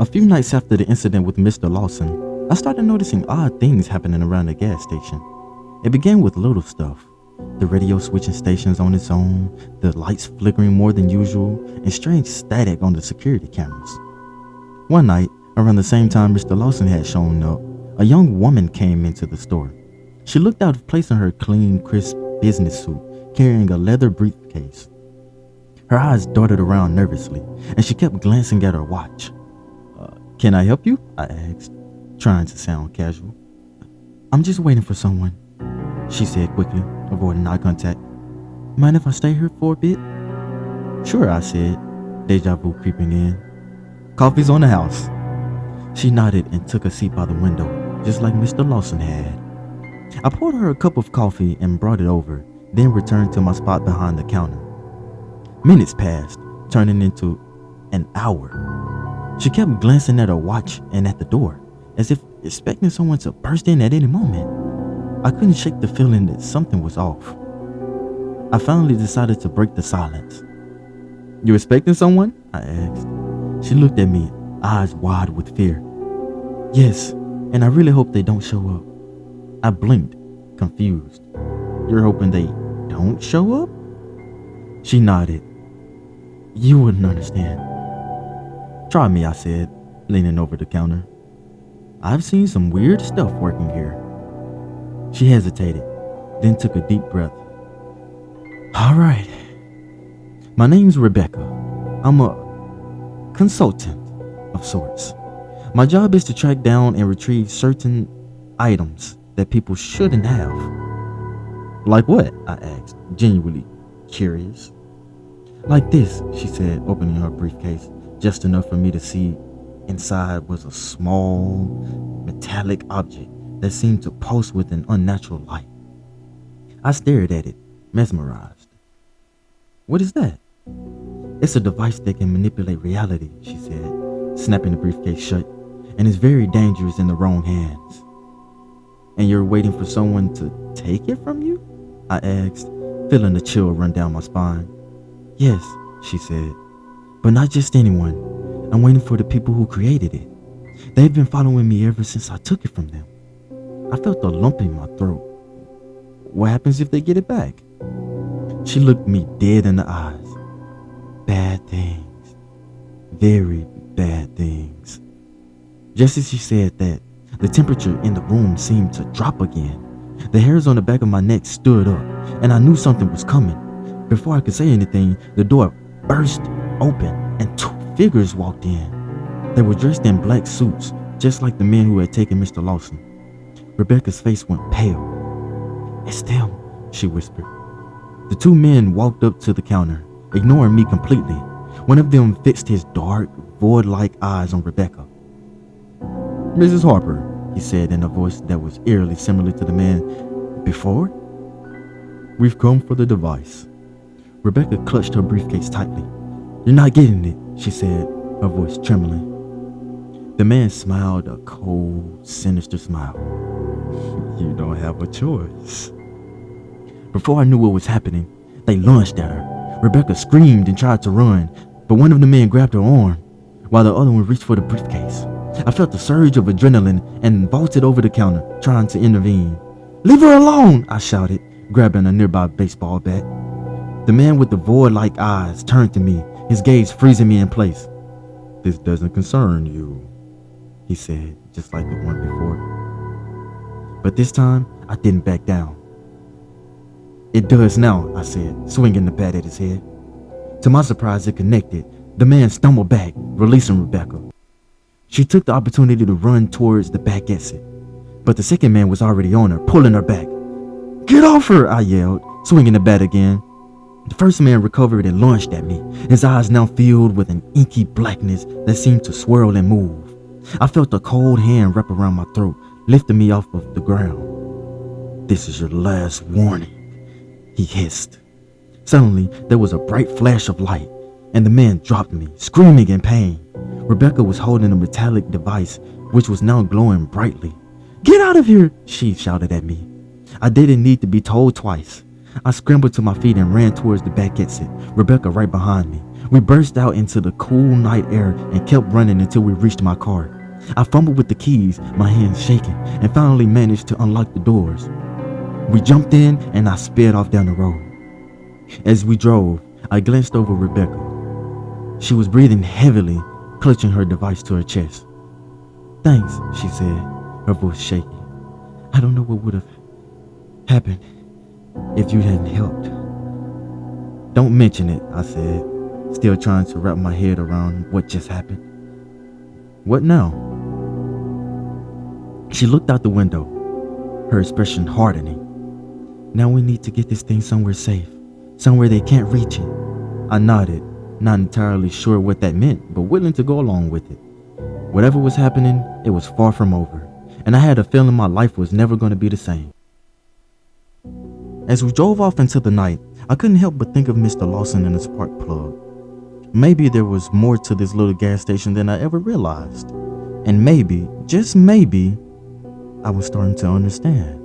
A few nights after the incident with Mr. Lawson, I started noticing odd things happening around the gas station. It began with little stuff. The radio switching stations on its own, the lights flickering more than usual, and strange static on the security cameras. One night, around the same time Mr. Lawson had shown up, a young woman came into the store. She looked out of place in her clean, crisp business suit, carrying a leather briefcase. Her eyes darted around nervously, and she kept glancing at her watch. Can I help you? I asked, trying to sound casual. I'm just waiting for someone, she said quickly, avoiding eye contact. Mind if I stay here for a bit? Sure, I said, deja vu creeping in. Coffee's on the house. She nodded and took a seat by the window, just like Mr. Lawson had. I poured her a cup of coffee and brought it over, then returned to my spot behind the counter. Minutes passed, turning into an hour. She kept glancing at her watch and at the door, as if expecting someone to burst in at any moment. I couldn't shake the feeling that something was off. I finally decided to break the silence. You expecting someone? I asked. She looked at me, eyes wide with fear. Yes, and I really hope they don't show up. I blinked, confused. You're hoping they don't show up? She nodded. You wouldn't understand. Try me, I said, leaning over the counter. I've seen some weird stuff working here. She hesitated, then took a deep breath. All right. My name's Rebecca. I'm a consultant of sorts. My job is to track down and retrieve certain items that people shouldn't have. Like what? I asked, genuinely curious. Like this, she said, opening her briefcase, just enough for me to see inside was a small, metallic object that seemed to pulse with an unnatural light. I stared at it, mesmerized. What is that? It's a device that can manipulate reality, she said, snapping the briefcase shut, and is very dangerous in the wrong hands. And you're waiting for someone to take it from you? I asked, feeling a chill run down my spine. Yes, she said, but not just anyone. I'm waiting for the people who created it. They've been following me ever since I took it from them. I felt a lump in my throat. What happens if they get it back? She looked me dead in the eyes. Bad things. Very bad things. Just as she said that, the temperature in the room seemed to drop again. The hairs on the back of my neck stood up, and I knew something was coming. Before I could say anything, the door burst open, and two figures walked in. They were dressed in black suits, just like the men who had taken Mr. Lawson. Rebecca's face went pale. It's them, she whispered. The two men walked up to the counter, ignoring me completely. One of them fixed his dark, void-like eyes on Rebecca. Mrs. Harper, he said in a voice that was eerily similar to the man before. We've come for the device. Rebecca clutched her briefcase tightly. You're not getting it, she said, her voice trembling. The man smiled a cold, sinister smile. You don't have a choice. Before I knew what was happening, they lunged at her. Rebecca screamed and tried to run, but one of the men grabbed her arm, while the other one reached for the briefcase. I felt a surge of adrenaline and vaulted over the counter, trying to intervene. Leave her alone, I shouted, grabbing a nearby baseball bat. The man with the void-like eyes turned to me, his gaze freezing me in place. This doesn't concern you, he said, just like the one before. But this time, I didn't back down. It does now, I said, swinging the bat at his head. To my surprise, it connected. The man stumbled back, releasing Rebecca. She took the opportunity to run towards the back exit, but the second man was already on her, pulling her back. Get off her, I yelled, swinging the bat again. The first man recovered and lunged at me, his eyes now filled with an inky blackness that seemed to swirl and move. I felt a cold hand wrap around my throat, lifting me off of the ground. This is your last warning, he hissed. Suddenly, there was a bright flash of light, and the man dropped me, screaming in pain. Rebecca was holding a metallic device, which was now glowing brightly. Get out of here, she shouted at me. I didn't need to be told twice. I scrambled to my feet and ran towards the back exit, Rebecca right behind me. We burst out into the cool night air and kept running until we reached my car. I fumbled with the keys, my hands shaking, and finally managed to unlock the doors. We jumped in and I sped off down the road. As we drove, I glanced over Rebecca. She was breathing heavily, clutching her device to her chest. "Thanks," she said, her voice shaky. "I don't know what would have happened if you hadn't helped." "Don't mention it," I said, still trying to wrap my head around what just happened. "What now?" She looked out the window, her expression hardening. "Now we need to get this thing somewhere safe, somewhere they can't reach it." I nodded, not entirely sure what that meant, but willing to go along with it. Whatever was happening, it was far from over, and I had a feeling my life was never going to be the same. As we drove off into the night, I couldn't help but think of Mr. Lawson and the spark plug. Maybe there was more to this little gas station than I ever realized. And maybe, just maybe, I was starting to understand.